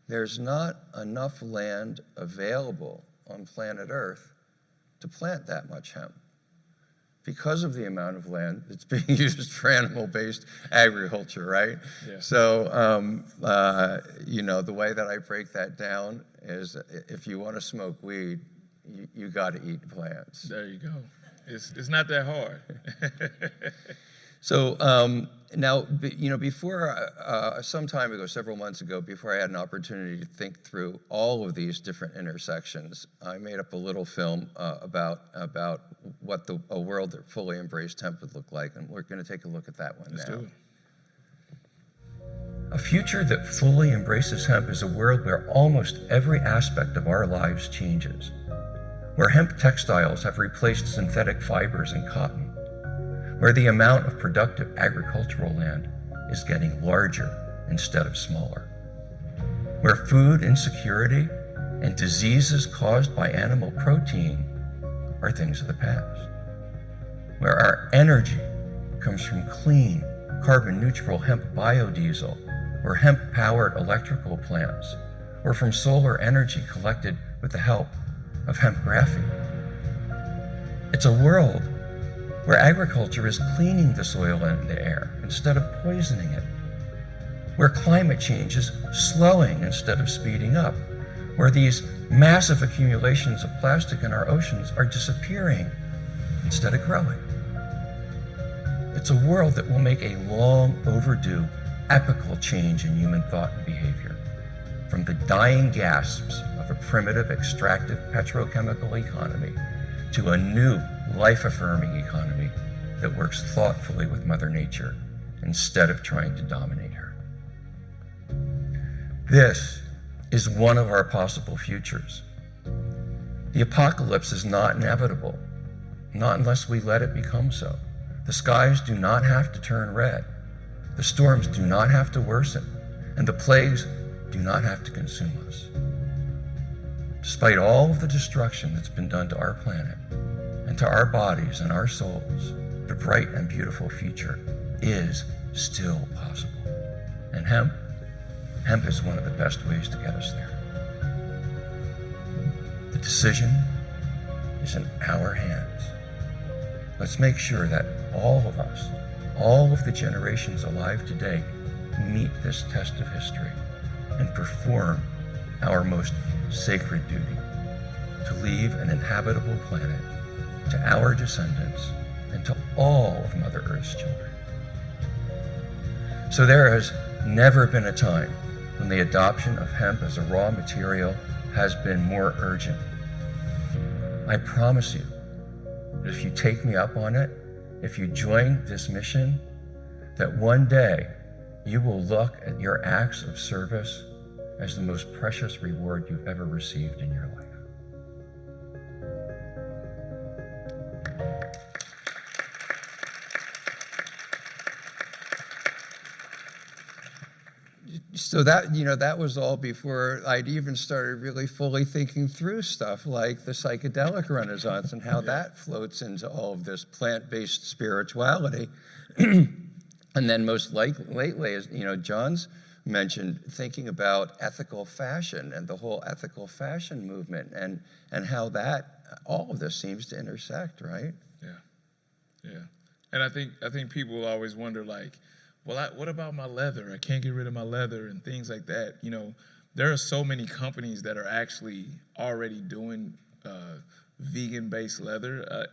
there's not enough land available on planet Earth to plant that much hemp because of the amount of land that's being used for animal-based agriculture, right? Yeah. So, you know, the way that I break that down is if you want to smoke weed, you got to eat plants. There you go. It's not that hard. So now, you know, before, some time ago, several months ago, before I had an opportunity to think through all of these different intersections, I made up a little film about what a world that fully embraced hemp would look like, and we're going to take a look at that one now. Let's do it. A future that fully embraces hemp is a world where almost every aspect of our lives changes, where hemp textiles have replaced synthetic fibers and cotton, where the amount of productive agricultural land is getting larger instead of smaller, where food insecurity and diseases caused by animal protein are things of the past, where our energy comes from clean, carbon-neutral hemp biodiesel or hemp-powered electrical plants, or from solar energy collected with the help of hemp graphene. It's a world where agriculture is cleaning the soil and the air instead of poisoning it, where climate change is slowing instead of speeding up, where these massive accumulations of plastic in our oceans are disappearing instead of growing. It's a world that will make a long overdue epochal change in human thought and behavior, from the dying gasps of a primitive extractive petrochemical economy to a new life-affirming economy that works thoughtfully with Mother Nature instead of trying to dominate her. This is one of our possible futures. The apocalypse is not inevitable, not unless we let it become so. The skies do not have to turn red. The storms do not have to worsen, and the plagues do not have to consume us. Despite all of the destruction that's been done to our planet, and to our bodies and our souls, the bright and beautiful future is still possible. And hemp is one of the best ways to get us there. The decision is in our hands. Let's make sure that all of us, all of the generations alive today, meet this test of history and perform our most sacred duty, to leave an inhabitable planet to our descendants and to all of Mother Earth's children. So there has never been a time when the adoption of hemp as a raw material has been more urgent. I promise you that if you take me up on it, if you join this mission, that one day you will look at your acts of service as the most precious reward you've ever received in your life. So that, that was all before I'd even started really fully thinking through stuff like the psychedelic renaissance and how that floats into all of this plant-based spirituality. And then most lately, as John's mentioned, thinking about ethical fashion and the whole ethical fashion movement and how that, all of this seems to intersect, right? Yeah. And I think people always wonder, like, well, what about my leather? I can't get rid of my leather and things like that. There are so many companies that are actually already doing vegan-based leather.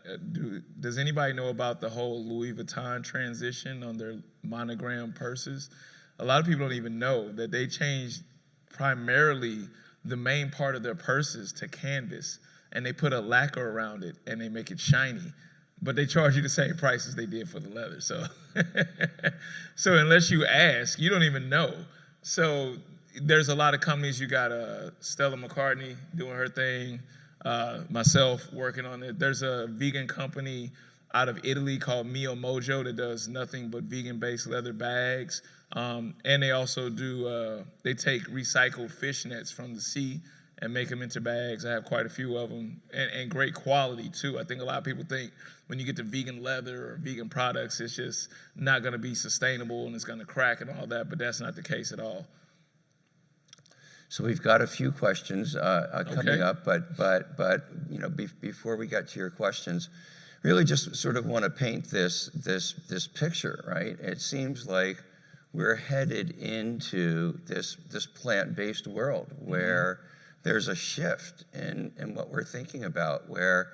Does anybody know about the whole Louis Vuitton transition on their monogram purses? A lot of people don't even know that they changed primarily the main part of their purses to canvas, and they put a lacquer around it, and they make it shiny. But they charge you the same price as they did for the leather. So, so unless you ask, you don't even know. So there's a lot of companies. You got Stella McCartney doing her thing, myself working on it. There's a vegan company out of Italy called Mio Mojo that does nothing but vegan-based leather bags. And they also do, they take recycled fish nets from the sea and make them into bags. I have quite a few of them, and great quality too. I think a lot of people think when you get to vegan leather or vegan products, it's just not gonna be sustainable and it's gonna crack and all that, but that's not the case at all. So we've got a few questions coming up, but before we get to your questions, really just sort of want to paint this picture, right? It seems like we're headed into this plant-based world where there's a shift in what we're thinking about, where,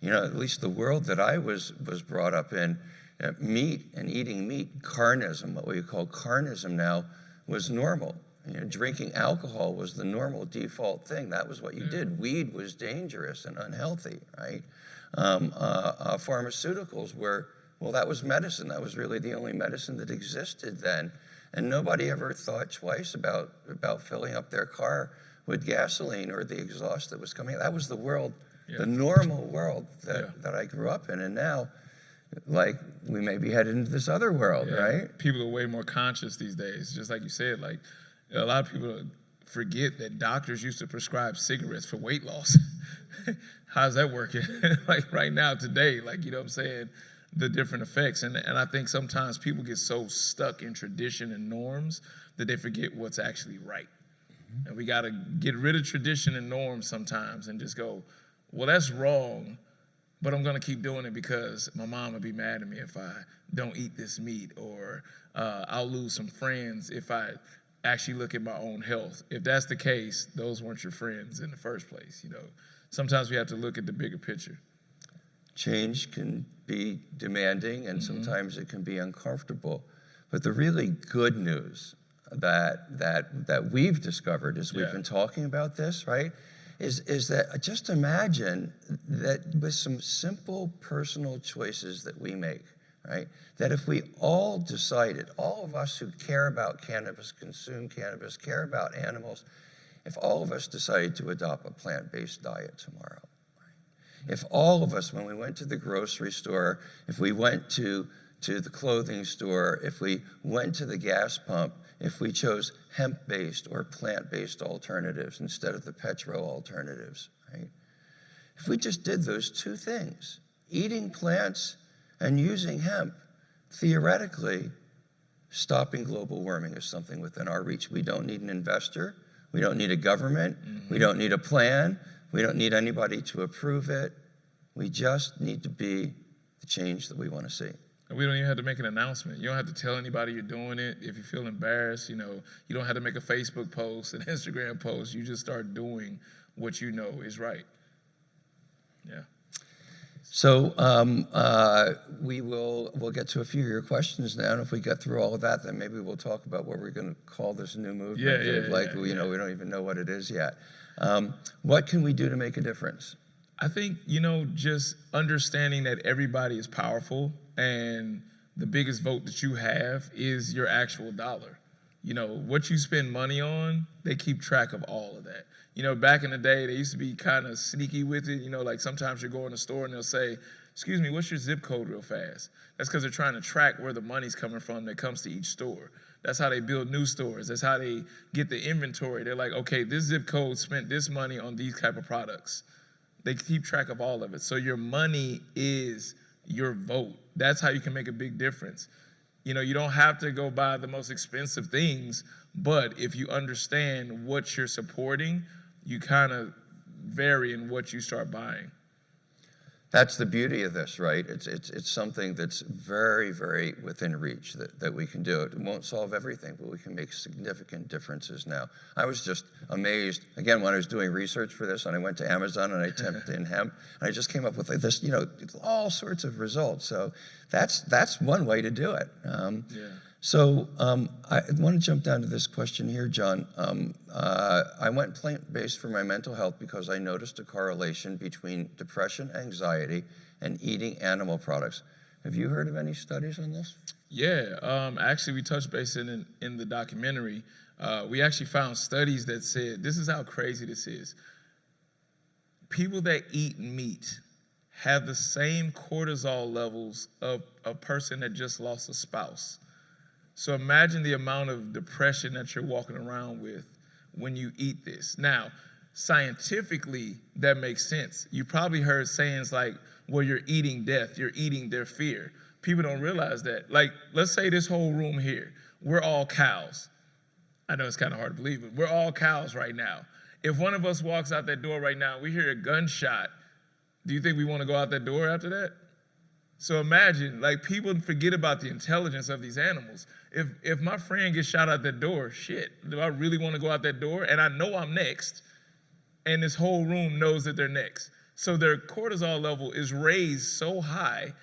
at least the world that I was brought up in, meat and eating meat, carnism, what we call carnism now, was normal. Drinking alcohol was the normal default thing. That was what you did. Weed was dangerous and unhealthy, right? Pharmaceuticals were, well, that was medicine. That was really the only medicine that existed then. And nobody ever thought twice about filling up their car with gasoline or the exhaust that was coming. That was the world, the normal world that I grew up in. And now, like, we may be headed into this other world, right? People are way more conscious these days. Just like you said, like, a lot of people forget that doctors used to prescribe cigarettes for weight loss. How's that working? Like right now, today, like, you know what I'm saying? The different effects. And I think sometimes people get so stuck in tradition and norms that they forget what's actually right. And we got to get rid of tradition and norms sometimes and just go, well, that's wrong, but I'm going to keep doing it because my mom would be mad at me if I don't eat this meat, or I'll lose some friends if I actually look at my own health. If that's the case, those weren't your friends in the first place. Sometimes we have to look at the bigger picture. Change can be demanding and sometimes it can be uncomfortable. But the really good news that we've discovered as we've been talking about this, right, is that just imagine that with some simple personal choices that we make, right, that if we all decided, all of us who care about cannabis, consume cannabis, care about animals, if all of us decided to adopt a plant-based diet tomorrow, right? If all of us, when we went to the grocery store, if we went to the clothing store, if we went to the gas pump, if we chose hemp-based or plant-based alternatives instead of the petro alternatives, right? If we just did those two things, eating plants and using hemp, theoretically, stopping global warming is something within our reach. We don't need an investor. We don't need a government. We don't need a plan. We don't need anybody to approve it. We just need to be the change that we want to see. And we don't even have to make an announcement. You don't have to tell anybody you're doing it. If you feel embarrassed, you don't have to make a Facebook post, an Instagram post. You just start doing what you know is right. Yeah. So we'll get to a few of your questions now, and if we get through all of that, then maybe we'll talk about what we're going to call this new movement. We don't even know what it is yet. What can we do to make a difference? I think, just understanding that everybody is powerful and the biggest vote that you have is your actual dollar. What you spend money on, they keep track of all of that. Back in the day, they used to be kind of sneaky with it. Like sometimes you go in a store and they'll say, excuse me, what's your zip code real fast? That's because they're trying to track where the money's coming from that comes to each store. That's how they build new stores. That's how they get the inventory. They're like, okay, this zip code spent this money on these type of products. They keep track of all of it. So your money is your vote. That's how you can make a big difference. You don't have to go buy the most expensive things, but if you understand what you're supporting, you kind of vary in what you start buying. That's the beauty of this, right? It's something that's very, very within reach that we can do. It won't solve everything, but we can make significant differences now. I was just amazed, again, when I was doing research for this, and I went to Amazon and I typed in hemp, and I just came up with this, all sorts of results. So that's one way to do it. So I want to jump down to this question here, John. I went plant-based for my mental health because I noticed a correlation between depression, anxiety, and eating animal products. Have you heard of any studies on this? Yeah, actually we touched base in the documentary. We actually found studies that said, this is how crazy this is. People that eat meat have the same cortisol levels of a person that just lost a spouse. So imagine the amount of depression that you're walking around with when you eat this. Now, scientifically, that makes sense. You probably heard sayings like, well, you're eating death, you're eating their fear. People don't realize that. Like, let's say this whole room here, we're all cows. I know it's kind of hard to believe, but we're all cows right now. If one of us walks out that door right now, we hear a gunshot, do you think we want to go out that door after that? So imagine, people forget about the intelligence of these animals. If my friend gets shot out that door, shit, do I really want to go out that door? And I know I'm next, and this whole room knows that they're next. So their cortisol level is raised so high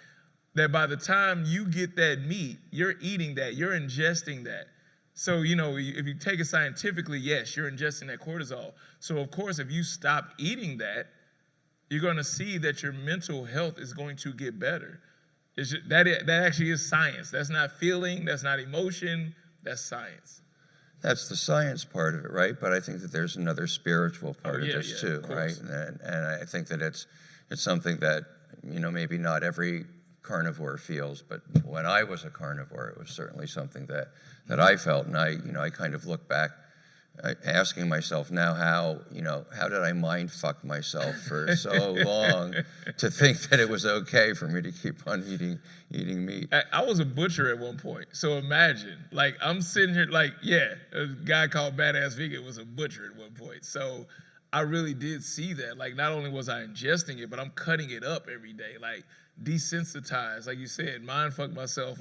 that by the time you get that meat, you're eating that, you're ingesting that. So, if you take it scientifically, yes, you're ingesting that cortisol. So of course, if you stop eating that, you're going to see that your mental health is going to get better. That actually is science. That's not feeling, that's not emotion, that's science. That's the science part of it, right? But I think that there's another spiritual part of this too, right? And I think that it's something that, maybe not every carnivore feels, but when I was a carnivore, it was certainly something that I felt. And I kind of look back asking myself now how did I mind fuck myself for so long to think that it was okay for me to keep on eating meat. I was a butcher at one point, so imagine, I'm sitting here a guy called Badass Vegan was a butcher at one point, so I really did see that. Not only was I ingesting it, but I'm cutting it up every day, desensitized, like you said, mind fuck myself.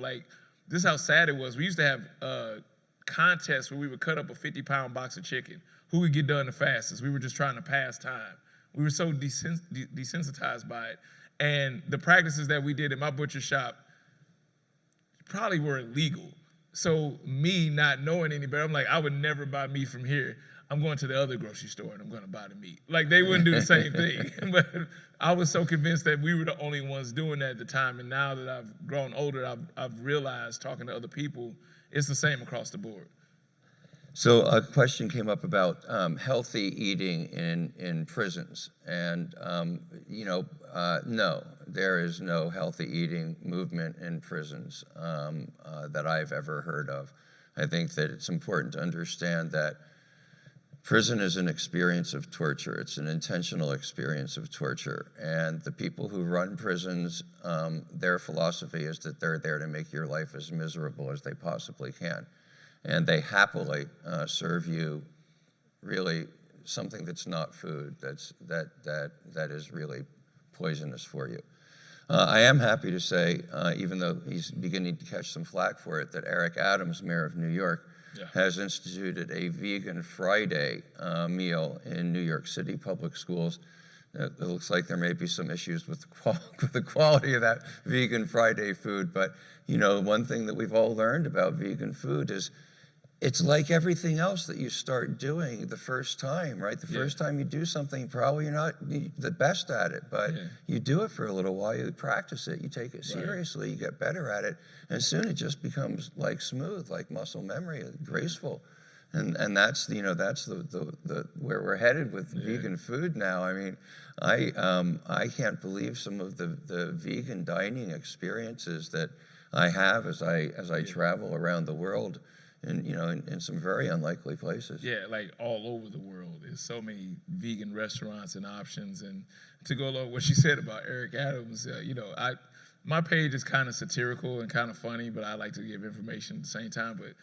This is how sad it was. We used to have contest where we would cut up a 50-pound box of chicken. Who would get done the fastest? We were just trying to pass time. We were so desensitized by it. And the practices that we did in my butcher shop probably were illegal. So me not knowing any better, I'm like, I would never buy meat from here. I'm going to the other grocery store and I'm going to buy the meat. They wouldn't do the same thing. But I was so convinced that we were the only ones doing that at the time. And now that I've grown older, I've realized, talking to other people, it's the same across the board. So a question came up about healthy eating in prisons. And, no, there is no healthy eating movement in prisons that I've ever heard of. I think that it's important to understand that prison is an experience of torture. It's an intentional experience of torture. And the people who run prisons, their philosophy is that they're there to make your life as miserable as they possibly can. And they happily serve you really something that's not food, that is really poisonous for you. I am happy to say, even though he's beginning to catch some flack for it, that Eric Adams, mayor of New York, has instituted a Vegan Friday meal in New York City public schools. It looks like there may be some issues with the quality of that Vegan Friday food, but you know, one thing that we've all learned about vegan food is it's like everything else that you start doing the first time, right? The first time you do something, probably you're not the best at it, but you do it for a little while, you practice it, you take it seriously, you get better at it, and soon it just becomes like smooth, like muscle memory, graceful. And that's, you know, that's the where we're headed with vegan food now. I mean, I can't believe some of the vegan dining experiences that I have as I travel around the world, and you know, in some very unlikely places. Yeah, like all over the world. There's so many vegan restaurants and options. And to go along with what you said about Eric Adams, you know, my page is kind of satirical and kind of funny, but I like to give information at the same time. But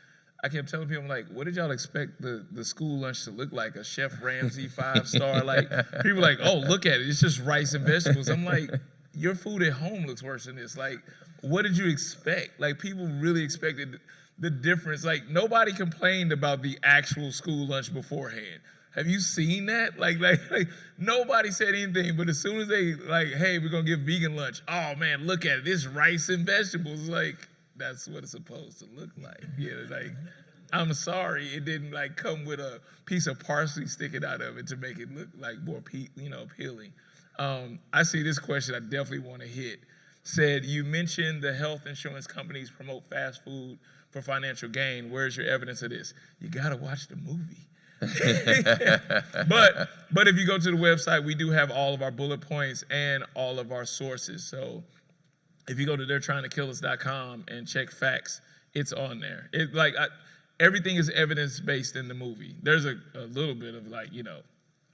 I kept telling people, like, what did y'all expect the school lunch to look like? A Chef Ramsay 5-star? Like, people like, oh, look at it. It's just rice and vegetables. I'm like, your food at home looks worse than this. Like, what did you expect? Like, people really expected the difference. Like, nobody complained about the actual school lunch beforehand. Have you seen that? Like nobody said anything, but as soon as they like, hey, we're gonna give vegan lunch. Oh man, look at it. This rice and vegetables. Like, that's what it's supposed to look like. Yeah, like, I'm sorry, it didn't like come with a piece of parsley sticking out of it to make it look like more, appealing. I see this question I definitely want to hit. Said, you mentioned the health insurance companies promote fast food for financial gain. Where's your evidence of this? You gotta watch the movie. but if you go to the website, we do have all of our bullet points and all of our sources. So if you go to theyretryingtokillus.com and check facts, it's on there. It everything is evidence-based in the movie. There's a little bit of like, you know,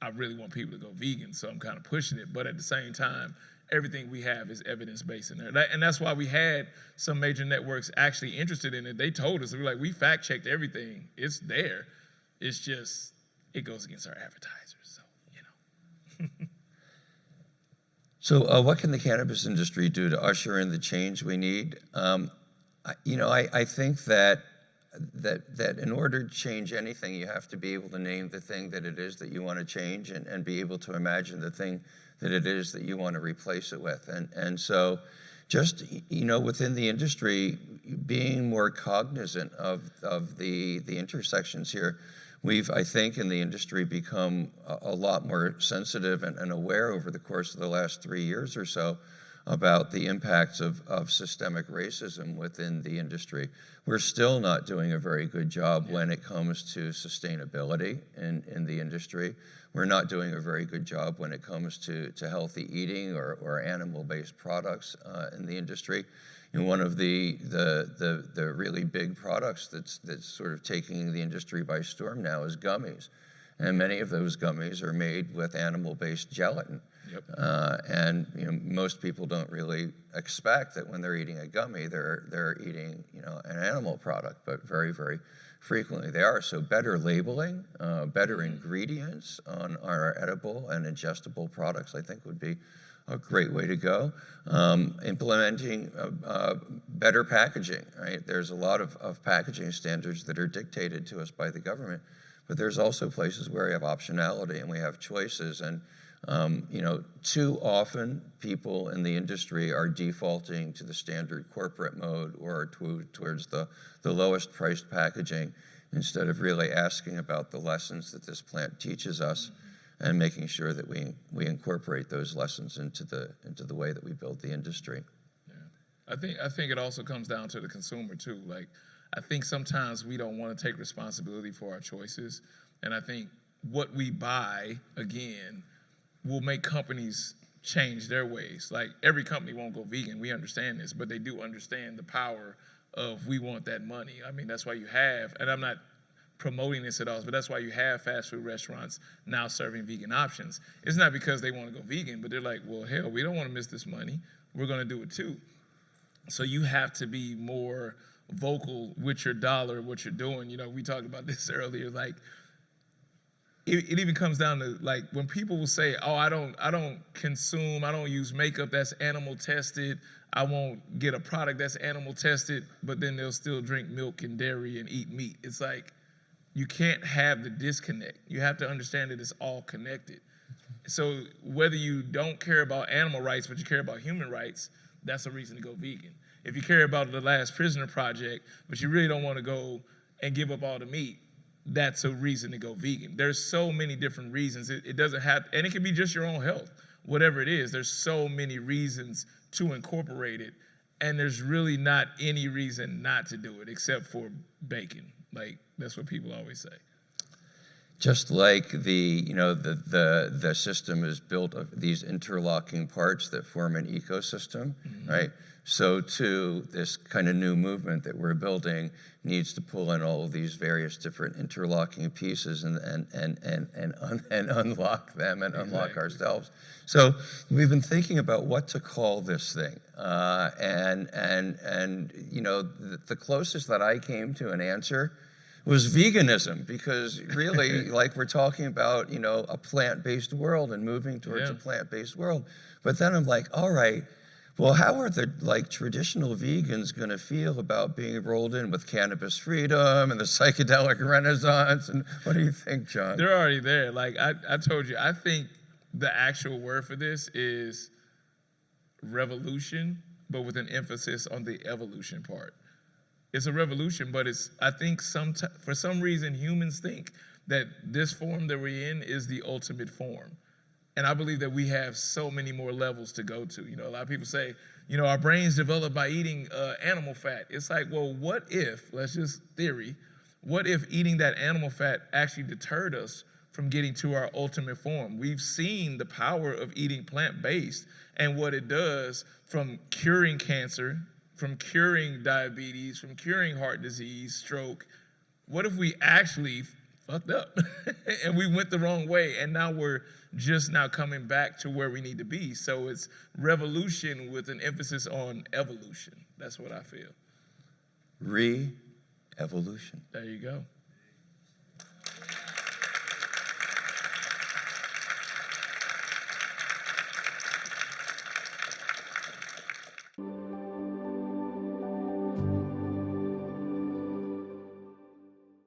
I really want people to go vegan, so I'm kind of pushing it. But at the same time, everything we have is evidence-based in there. And that's why we had some major networks actually interested in it. They told us, we fact-checked everything. It's there. It's just, it goes against our advertisers, so, you know. So what can the cannabis industry do to usher in the change we need? I think that in order to change anything, you have to be able to name the thing that it is that you want to change, and be able to imagine the thing that it is that you want to replace it with. And so just, within the industry, being more cognizant of the intersections here. We've, I think, in the industry become a lot more sensitive and aware over the course of the last 3 years or so about the impacts of systemic racism within the industry. We're still not doing a very good job when it comes to sustainability in the industry. We're not doing a very good job when it comes to healthy eating or animal-based products in the industry. And one of the really big products that's sort of taking the industry by storm now is gummies. And many of those gummies are made with animal-based gelatin. Yep. And most people don't really expect that when they're eating a gummy, they're eating an animal product, but very, very frequently they are. So better labeling, better ingredients on our edible and ingestible products, I think would be a great way to go. Implementing better packaging, right? There's a lot of packaging standards that are dictated to us by the government, but there's also places where we have optionality and we have choices. And too often people in the industry are defaulting to the standard corporate mode or towards the lowest priced packaging instead of really asking about the lessons that this plant teaches us and making sure that we incorporate those lessons into the way that we build the industry. Yeah. I think it also comes down to the consumer too. Like, I think sometimes we don't want to take responsibility for our choices, and I think what we buy, again, will make companies change their ways. Like, every company won't go vegan, we understand this, but they do understand the power of we want that money. I mean, that's why you have, and I'm not promoting this at all, but that's why you have fast food restaurants now serving vegan options. It's not because they want to go vegan, but they're like, well, hell, we don't want to miss this money. We're going to do it too. So you have to be more vocal with your dollar, what you're doing. We talked about this earlier, like, it even comes down to like when people will say, oh, I don't consume, I don't use makeup that's animal tested, I won't get a product that's animal tested, but then they'll still drink milk and dairy and eat meat. It's like, you can't have the disconnect. You have to understand that it's all connected. So whether you don't care about animal rights, but you care about human rights, that's a reason to go vegan. If you care about the Last Prisoner Project, but you really don't want to go and give up all the meat, that's a reason to go vegan. There's so many different reasons. It doesn't have, and it can be just your own health, whatever it is. There's so many reasons to incorporate it, and there's really not any reason not to do it except for bacon. Like, that's what people always say. Just like the system is built of these interlocking parts that form an ecosystem, right? So too, this kind of new movement that we're building needs to pull in all of these various different interlocking pieces and unlock them and unlock ourselves. So we've been thinking about what to call this thing, and the closest that I came to an answer was veganism, because really, like, we're talking about, a plant-based world and moving towards a plant-based world. But then I'm like, all right, well, how are the traditional vegans going to feel about being rolled in with cannabis freedom and the psychedelic renaissance? And what do you think, John? They're already there. Like I told you, I think the actual word for this is revolution, but with an emphasis on the evolution part. It's a revolution, but I think for some reason humans think that this form that we're in is the ultimate form. And I believe that we have so many more levels to go to. A lot of people say, our brains developed by eating animal fat. It's like, well, what if, let's just theory, what if eating that animal fat actually deterred us from getting to our ultimate form? We've seen the power of eating plant-based and what it does, from curing cancer, from curing diabetes, from curing heart disease, stroke. What if we actually fucked up and we went the wrong way, and now we're just now coming back to where we need to be? So it's revolution with an emphasis on evolution. That's what I feel. Re-evolution. There you go.